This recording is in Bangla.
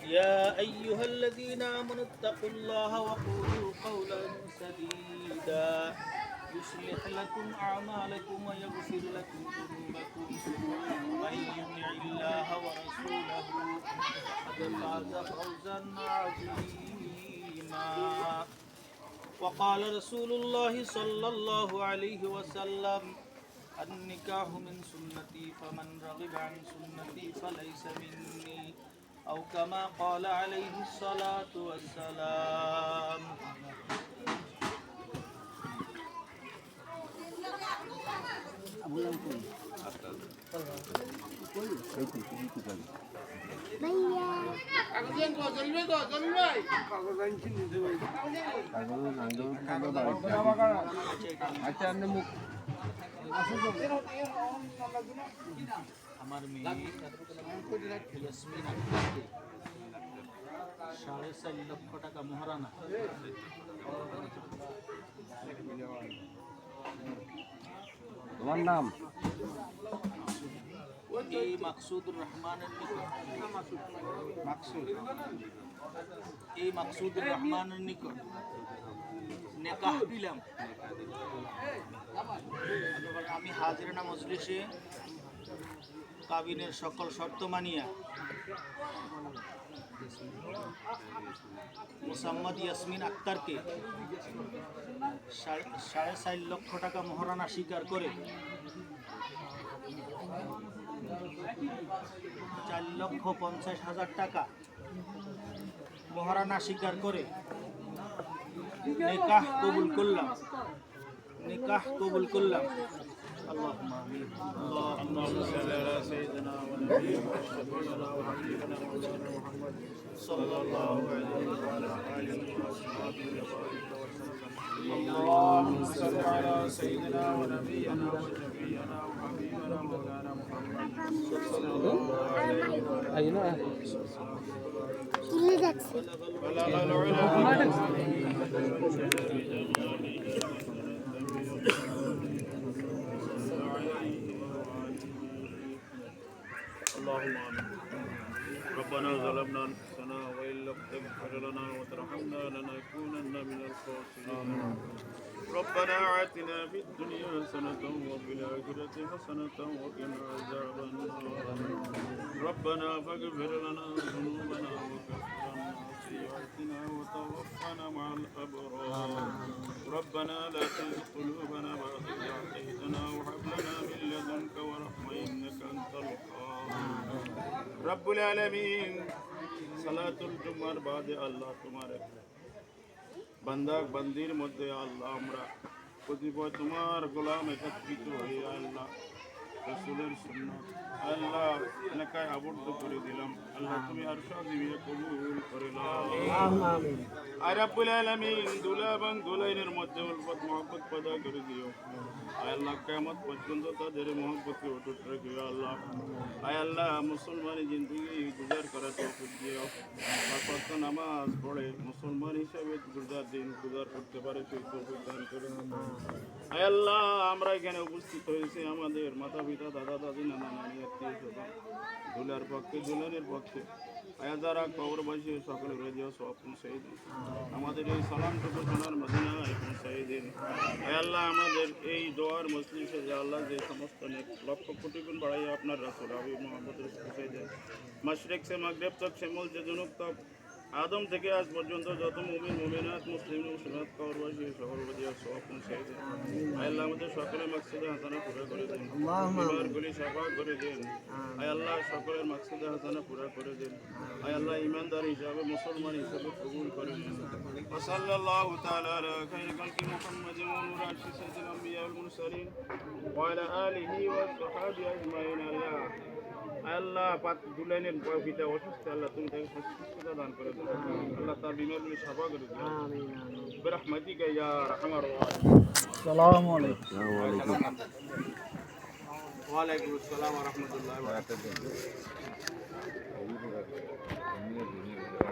يا أيها الذين آمنوا اتقوا الله وقولوا قولا سديدا يصلح لكم أعمالكم ويغفر لكم ذنوبكم ومن يطع الله ورسوله فقد فاز فوزا عظيما. وقال رسول الله صلى الله عليه وسلم النكاح من سنتي فمن رغب عن سنتي فليس مني أو كما قال عليه الصلاة والسلام. আমার মেয়ে ইয়াসমিন আক্তারকে 4.5 লক্ষ টাকা মহারানা তোমার নাম এই মাকসুদুর রহমানের নিকট এই মাকসুদুর রহমানের নিকট নেকাহ দিলাম। আমি হাজিরানা মজলিসে কাবিনের সকল শর্ত মানিয়া মোসাম্মদ ইয়াসমিন আক্তারকে 4.5 লক্ষ টাকা মহারানা স্বীকার করে 4,50,000 টাকা মহারানা স্বীকার করে নিকাহ কবুল করলাম। আল্লাহুম্মা আমিন। আল্লাহুম্মা সাল্লি আলা সাইয়্যিদিনা ওয়া নাবিয়্যিনা ওয়া শাফী'িনা ওয়া হাবিবিনা মুহাম্মদ সাল্লাল্লাহু আলাইহি ওয়া আলা আলিহি ওয়া আসহাবিহি ওয়া সাল্লাম। আল্লাহুম্মা সাল্লি আলা সাইয়্যিদিনা ওয়া নাবিয়্যিনা ওয়া শাফী'িনা ওয়া হাবিবিনা মাওলানা মুহাম্মদ সাল্লাল্লাহু আলাইহি ওয়া আলা আলিহি ওয়া اللهم آمين. ربنا ظلمنا أنفسنا وإن لم تغفر لنا وترحمنا لنكونن من الخاسرين. ربنا آتنا في الدنيا حسنة وفي الآخرة حسنة وقنا عذاب النار. ربنا فاغفر لنا ذنوبنا وكفر عنا سيئاتنا وتوفنا مع الأبرار. ربنا لا تزغ قلوبنا بعد إذ هديتنا وهب لنا من لدنك ورحمة إنك أنت الوهاب. রব্বুল আলামিন সালাতুল জুমার বাদে আল্লাহ তোমার বান্দা বান্দির মধ্যে আল্লাহ আমরা কতিপয় তোমার গোলাম একত্রিত হয়ে আল্লাহ রাসূলের সুন্নাত আল্লাহ এলাকায় আবদ্ধ করে দিলাম। আল্লাহ তুমি আরশা দিবিয়ে কবুল করে নাও আমিন। আর রব্বুল আলামিন দুলা এবং দুলাইনের মধ্যে উলফত মহব্বত পয়দা করে দিও। আয় আল্লাহ কিয়ামত পর্যন্ত তাদের মহব্বতকে অটুট রাখিও আল্লাহ। আয় আল্লাহ মুসলমানি জিন্দেগি গুজার করার তৌফিক দিও। পাঁচ ওয়াক্ত নামাজ পড়ে মুসলমান হিসেবে দিন গুজার করতে পারে সেই তৌফিক দান করে। আয় আল্লাহ আমরা এখানে উপস্থিত হয়েছি আমাদের মাতা পিতা দাদা দাদি নানা নানি আত্মীয় স্বজন দুলার পক্ষে দুলানের পক্ষে আয়া যারা কবরবাসী সকলের রেজিও সব পৌঁছাই দিন। আমাদের এই সালামটুকু সোনার মদিনায় পৌঁছাই দিন। আয় আল্লাহ আমাদের এই দোয়ার মজলিসে যে আল্লাহ যে সমস্ত লক্ষ কোটি গুণ বাড়াইয়া আপনার রাসূল হাবিব মুহাম্মদের পৌঁছাই দেন। মাশরিক সে মাগরিব তক শিমুল যে জুনুব তক আদম থেকে আজ পর্যন্ত যত মুমিন মুমিনাত মুসলিম মুসলিমাত কবরবাসী সকল রেজিও সব পৌঁছাই দেন। আয় আল্লাহ আমাদের সকলের মাকসাদে হাসানা পুরা করে দেন। বিমারগুলি সাফা করে দেন। আয় আল্লাহ সকলের মাকসাদে হাসানা পুরা করে দেন। আয় আল্লাহ ইমানদার হিসাবে মুসলমান হিসাবে কবুল করে নেন। সাল্লাল্লাহু তাআলা আলা খায়রি খালকি মুহাম্মাদিন ওয়া নূর আরশি সাইয়্যিদিল আমবিয়া ওয়াল মুরসালিন ওয়া আলা আলিহি ওয়া সাহবিহি আজমাইন। আল্লাহ পাক দুলাইনের পিতা অসুস্থ আল্লাহ তুমি তাকে সুস্থতা দান করে দাও। আল্লাহ তার বিমারগুলি সাফা করে দাও আমিন আমিন বিরহমাতিকা ইয়া আরহামার রাহিমিন। আসসালামু আলাইকুম। ওয়া আলাইকুম আসসালাম ওয়া রাহমাতুল্লাহি ওয়া বারাকাতুহু।